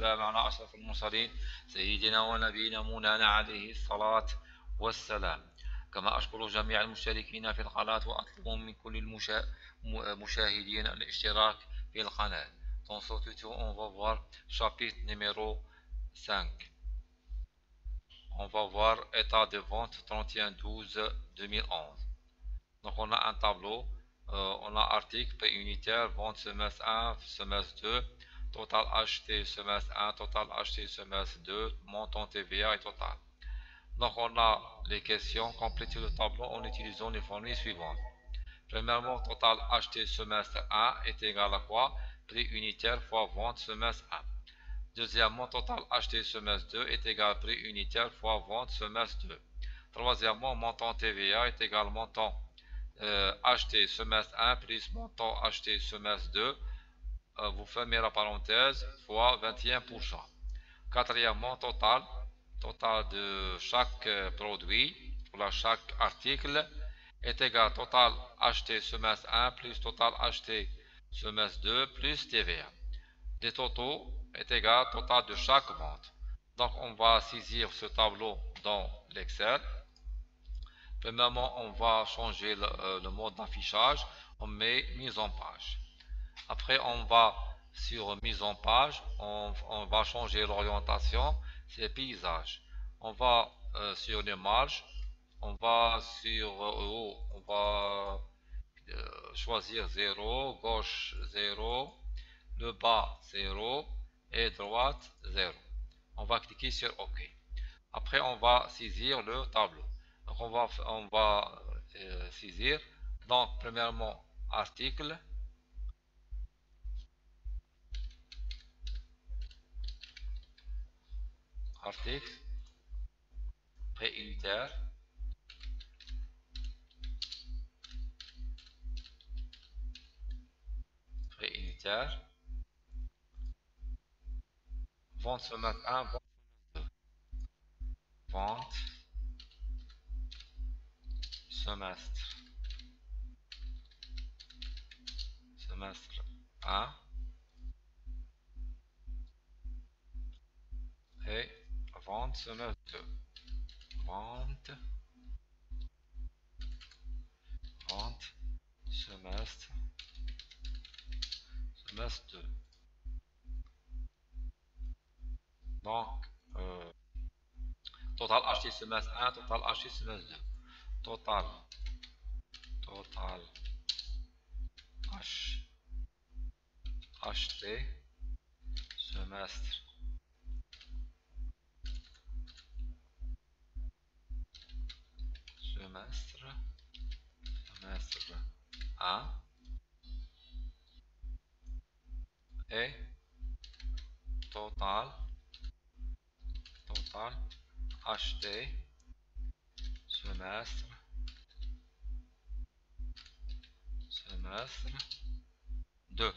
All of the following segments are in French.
والسلام على أشرف المرسلين سيدنا ونبينا مولانا عليه الصلاة والسلام. كما أشكر جميع المشتركين في القناة وأطلب من كل المشاهدين الاشتراك في القناة. Dans ce tuto, on va voir chapitre numéro 5. On va voir état de vente 31/12/2011. Donc on a un tableau, on a article, prix unitaire, vente semestre 1, semestre 2, total acheté semestre 1, total acheté semestre 2, montant TVA et total. Donc on a les questions, compléter le tableau en utilisant les formules suivantes. Premièrement, total acheté semestre 1 est égal à quoi? Prix unitaire fois vente semestre 1. Deuxièmement, total acheté semestre 2 est égal à prix unitaire fois vente semestre 2. Troisièmement, montant TVA est égal à montant acheté semestre 1 plus montant acheté semestre 2, vous fermez la parenthèse, fois 21%. Quatrièmement, total de chaque produit, pour chaque article, est égal à total acheté semestre 1 plus total acheté semestre 2 plus TVA. Des totaux est égal à total de chaque vente. Donc on va saisir ce tableau dans l'Excel. Premièrement, on va changer le mode d'affichage. On met mise en page. Après, on va sur mise en page. On va changer l'orientation. C'est paysage. On va sur les marges. On va sur haut. On va choisir 0, gauche 0, le bas 0 et droite 0. On va cliquer sur OK. Après, on va saisir le tableau. Donc, on va saisir. Donc, premièrement, article. Article. Prix unitaire. Prix unitaire. Vente semestre 1, vente semestre 2. Vente semestre. Semestre 1. Et vente semestre 2. Vente semestre 2. Donc, total acheté semestre 1, total acheté semestre 2. Total acheté semestre 1 et total acheté semestre 2.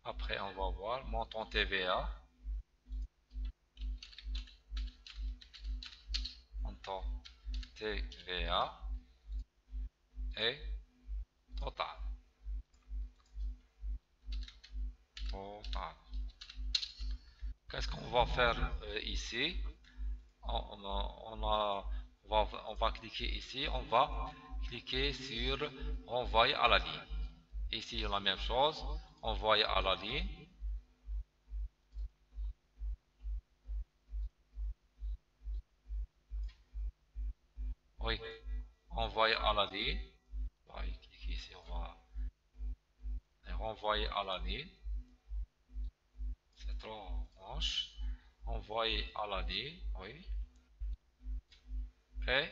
Après, on va voir montant TVA. Montant TVA et total. Qu'est-ce qu'on va faire ici? On va cliquer ici. On va cliquer sur renvoyer à la ligne. Ici, la même chose. Envoyer à la ligne. Oui, envoyer à la ligne. On va cliquer ici. On va renvoyer à la ligne. C'est trop moche. Envoyer à la ligne. Oui. Et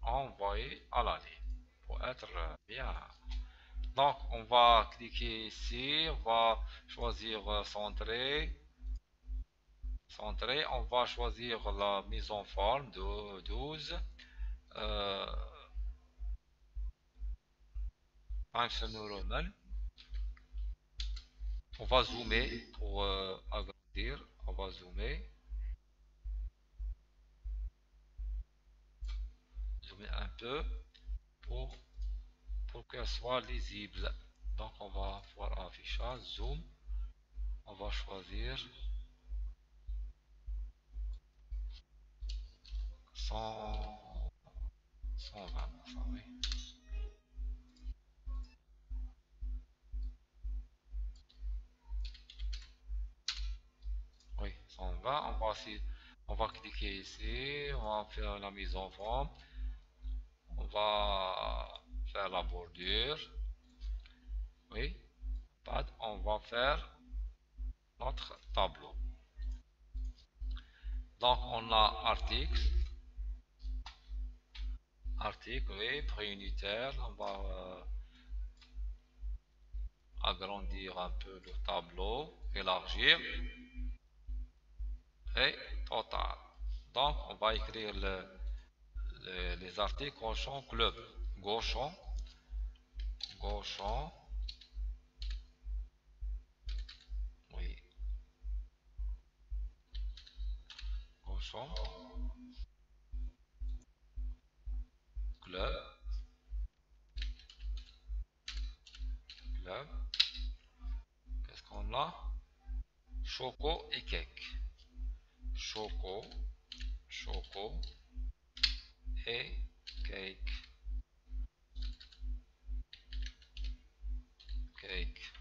envoyer à la ligne. Pour être bien. Donc, on va cliquer ici. On va choisir centrer. On va choisir la mise en forme de 12. Neuronal. On va zoomer pour agrandir. On va zoomer un peu pour qu'elle soit lisible. Donc on va voir affichage, zoom, on va choisir 100, 120, ça, oui. Oui, 120, on va cliquer ici, on va faire la mise en forme, on va faire la bordure, oui, on va faire notre tableau. Donc on a article, oui, préunitaire, on va agrandir un peu le tableau, élargir, et total. Donc on va écrire les articles au champ club, gauchon, gauchon, oui, gauchon, club, club, qu'est-ce qu'on a? Choco et cake. Choco, choco et cake. Cake.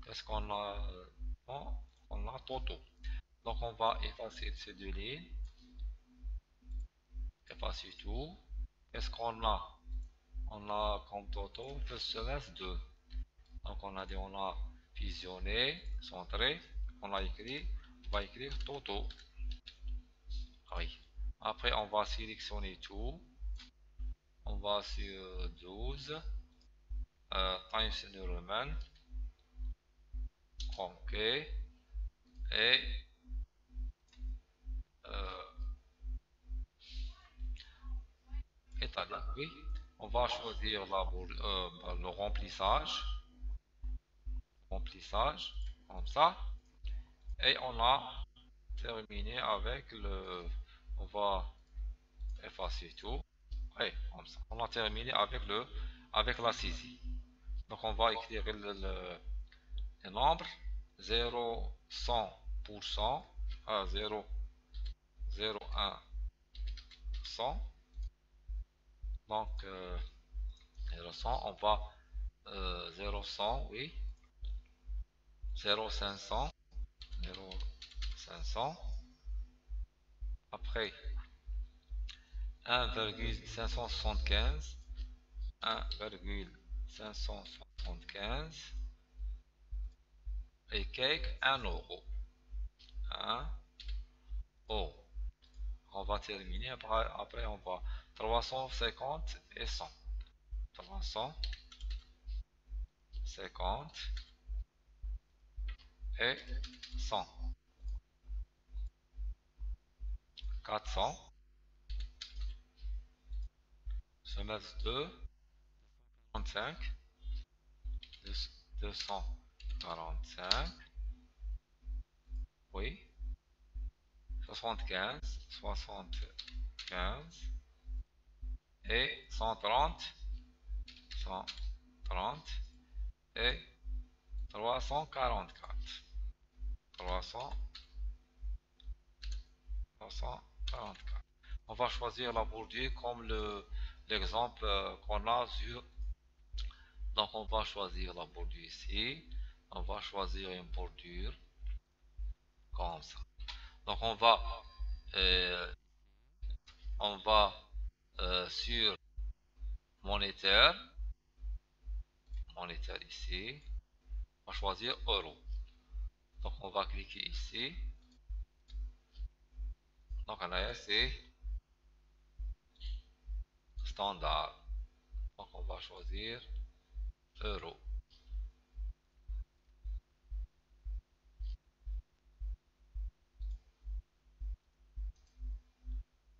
Qu'est-ce qu'on a? Bon, on a Toto. Donc on va effacer ces deux lignes. Effacer tout. Qu'est-ce qu'on a? On a comme Toto, first semestre 2. Donc on a fusionné, centré. On va écrire Toto. Oui. Après on va sélectionner tout. On va sur 12. Times New Roman. OK. Et italien, oui. On va choisir le remplissage, comme ça. Et on a terminé avec on va effacer tout. Et comme ça. On a terminé avec la saisie. Donc on va écrire le nombre 0, 100%, à 0, 0, 1, 100. Donc 0, 100, on va 0, 100, oui, 0, 500, 0, 500. Après 1,575, 1,575 et cake 1 euro. 1 euro. On va terminer, après on va 350 et 100. 350 et 100. 400. Semestre 2. 45. 245. Oui. 75. 75. Et 130. 130. Et 344. 344. On va choisir la bordure comme l'exemple qu'on a sur. Donc on va choisir la bordure ici. On va choisir une bordure comme ça. Donc euh, on va sur monétaire ici. On va choisir euro. Donc on va cliquer ici. Donc là c'est standard. Donc on va choisir euro.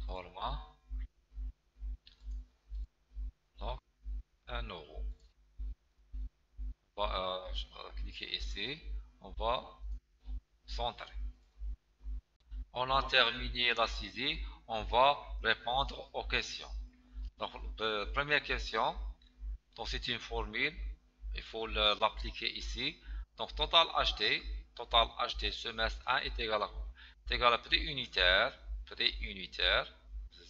Format. Donc 1 euro. On va cliquer ici. On va centrer. On a terminé la saisie. On va répondre aux questions. Donc première question. Donc c'est une formule. il faut l'appliquer ici. Donc total acheté semestre 1 est égal à quoi? C'est égal à prix unitaire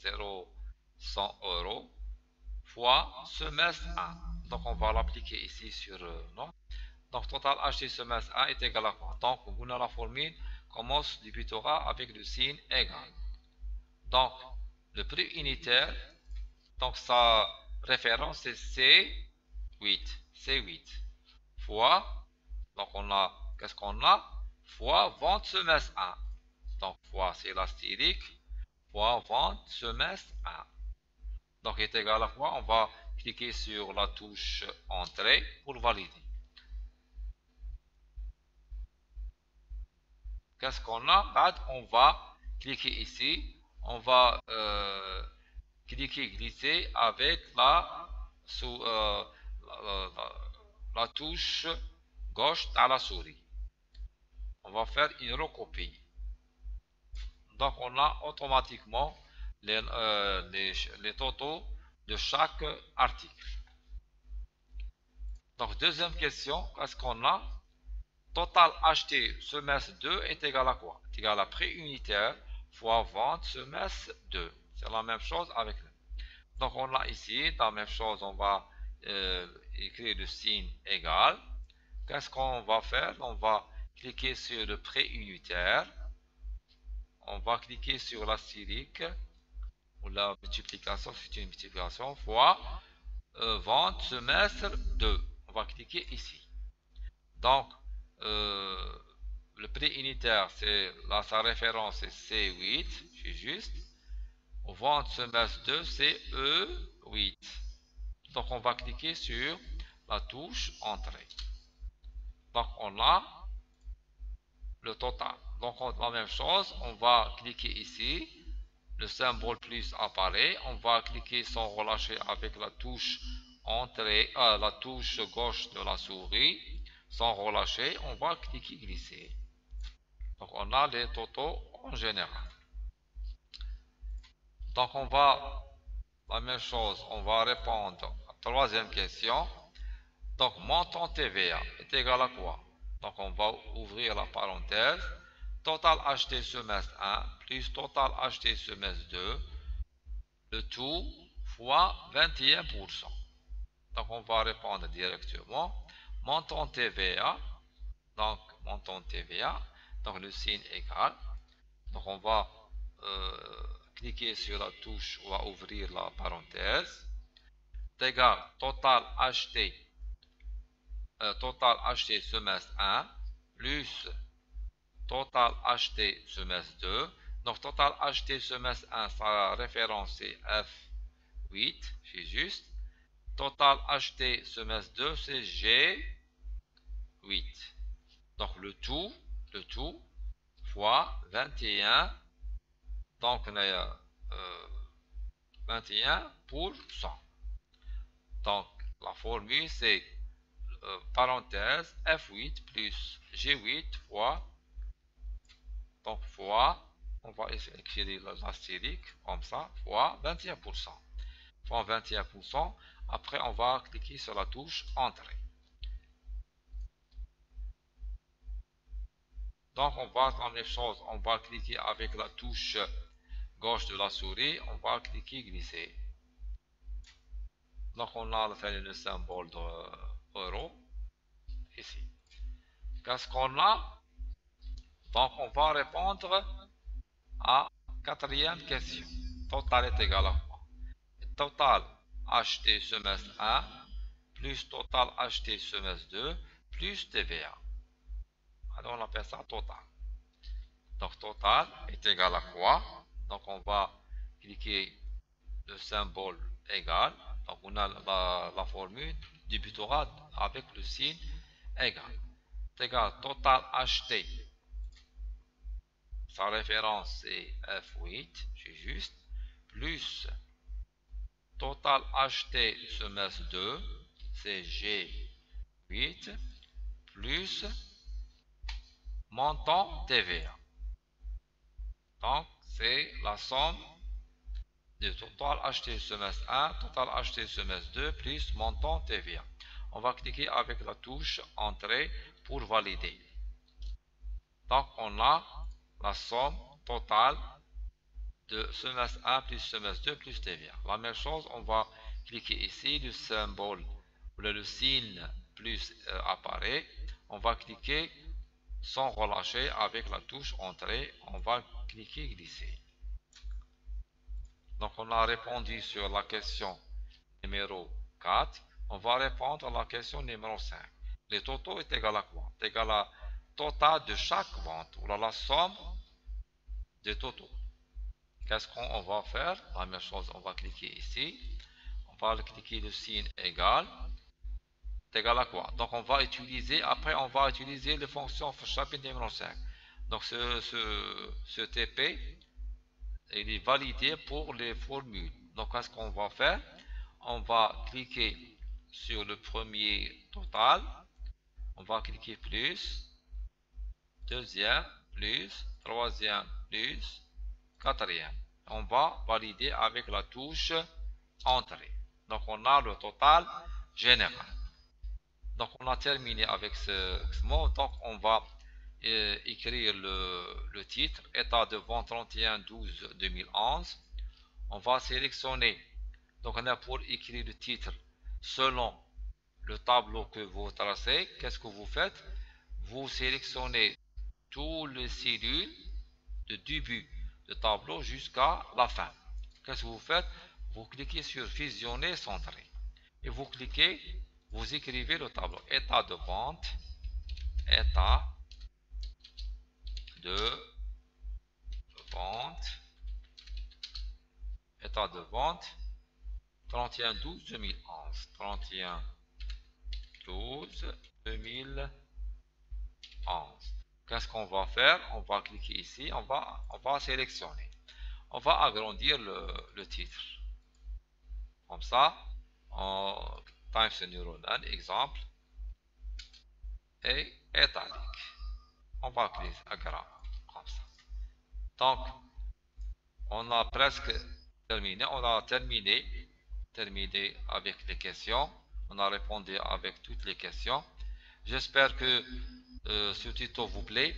0,100 euros fois semestre 1. Donc on va l'appliquer ici sur non. Donc total acheté semestre 1 est égal à quoi? Donc on a la formule commence débutera avec le signe égal. Donc le prix unitaire, donc sa référence c'est C8 fois, donc on a, qu'est-ce qu'on a? Fois vente semestre 1. Donc fois c'est l'astérique fois vente semestre 1. Donc est égal à quoi? On va cliquer sur la touche entrée pour valider. Qu'est-ce qu'on a? On va cliquer ici, on va cliquer glisser avec la touche gauche à la souris. On va faire une recopie. Donc on a automatiquement les totaux de chaque article. Donc deuxième question, qu'est-ce qu'on a? Total acheté semestre 2 est égal à quoi? C'est égal à prix unitaire fois vente semestre 2. C'est la même chose avec nous. Donc on a ici la même chose, on va écrire le signe égal. Qu'est-ce qu'on va faire? On va cliquer sur le prix unitaire. On va cliquer sur l'astérique ou la multiplication, c'est une multiplication fois vente semestre 2. On va cliquer ici. Donc le prix unitaire, c'est là sa référence c'est C8, c'est juste. Vente semestre 2, c'est E8. Donc on va cliquer sur la touche entrée. Donc on a le total. Donc la même chose, on va cliquer ici, le symbole plus apparaît, on va cliquer sans relâcher avec la touche entrée, la touche gauche de la souris, sans relâcher, on va cliquer glisser. Donc on a les totaux en général. Donc on va, la même chose, on va répondre à la troisième question. Donc montant TVA est égal à quoi? Donc on va ouvrir la parenthèse. Total acheté semestre 1 plus total acheté semestre 2, le tout fois 21%. Donc on va répondre directement. Montant TVA, donc montant TVA, donc le signe égal. Donc on va cliquer sur la touche, on va ouvrir la parenthèse. Égal total acheté semestre 1 plus total acheté semestre 2. Donc total acheté semestre 1, sa référence c'est F8, c'est juste. Total acheté semestre 2, c'est G8. Donc le tout fois 21, donc 21%. Donc la formule c'est parenthèse F8 plus G8 fois, donc fois, on va écrire l'astérique comme ça, fois 21%. Fois 21%, après on va cliquer sur la touche entrée. Donc on va faire la même chose, on va cliquer avec la touche gauche de la souris, on va cliquer glisser. Donc on a le symbole de euro ici. Qu'est-ce qu'on a? Donc on va répondre à quatrième question. Total est égal à quoi? Total acheté semestre 1 plus total acheté semestre 2 plus TVA. Alors on appelle ça total. Donc total est égal à quoi? Donc on va cliquer le symbole égal. Donc on a la formule débutera avec le signe égal. C'est égal total acheté. Sa référence c'est F8, c'est juste, plus total acheté semestre 2, c'est G8, plus montant TVA. Donc c'est la somme de total acheté semestre 1, total acheté semestre 2, plus montant TVA. on va cliquer avec la touche Entrée pour valider. Donc on a la somme totale de semestre 1 plus semestre 2 plus TVA. La même chose, on va cliquer ici, le symbole ou le signe plus apparaît. On va cliquer sans relâcher avec la touche Entrée. On va cliquer Glisser. Donc on a répondu sur la question numéro 4. On va répondre à la question numéro 5. Le total est égal à quoi? C'est égal à total de chaque vente, ou la somme des totaux. Qu'est-ce qu'on va faire? La même chose, on va cliquer ici. On va cliquer le signe égal. C'est égal à quoi? Donc on va utiliser, après on va utiliser les fonctions chapitre numéro 5. Donc ce TP, il est validé pour les formules. Donc qu'est-ce qu'on va faire? On va cliquer sur le premier total. On va cliquer plus, deuxième, plus, troisième, plus, quatrième. On va valider avec la touche Entrée. Donc on a le total général. Donc on a terminé avec ce mot. Donc on va écrire le titre, état de vente 31/12/2011. On va sélectionner, donc on a pour écrire le titre selon le tableau que vous tracez. Qu'est-ce que vous faites? Vous sélectionnez tous les cellules de début de tableau jusqu'à la fin. Qu'est-ce que vous faites? Vous cliquez sur fusionner, centrer et vous cliquez, vous écrivez le tableau état de vente, état de vente, état de vente 31/12/2011, 31/12/2011. Qu'est-ce qu'on va faire? On va cliquer ici, on va sélectionner. On va agrandir le titre. Comme ça, en Times New Roman, exemple, et italique. On va cliquer agrandir comme ça. Donc, on a presque terminé. On a terminé avec les questions. On a répondu avec toutes les questions. J'espère que ce tuto vous plaît.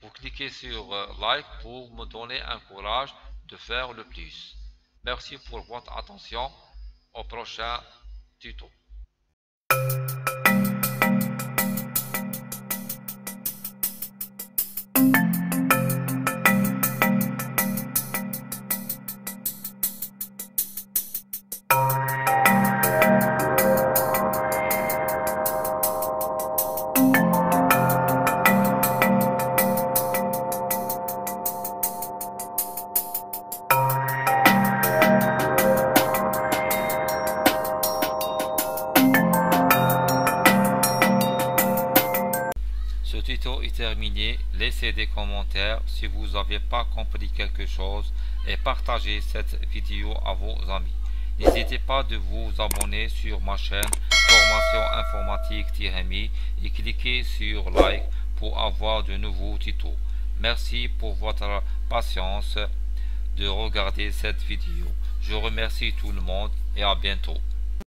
Vous cliquez sur like pour me donner un courage de faire le plus. Merci pour votre attention. Au prochain tuto. Ce tuto est terminé. Laissez des commentaires si vous n'avez pas compris quelque chose et partagez cette vidéo à vos amis. N'hésitez pas de vous abonner sur ma chaîne Formation Informatique-MI et cliquez sur like pour avoir de nouveaux tutos. Merci pour votre patience de regarder cette vidéo. Je remercie tout le monde et à bientôt.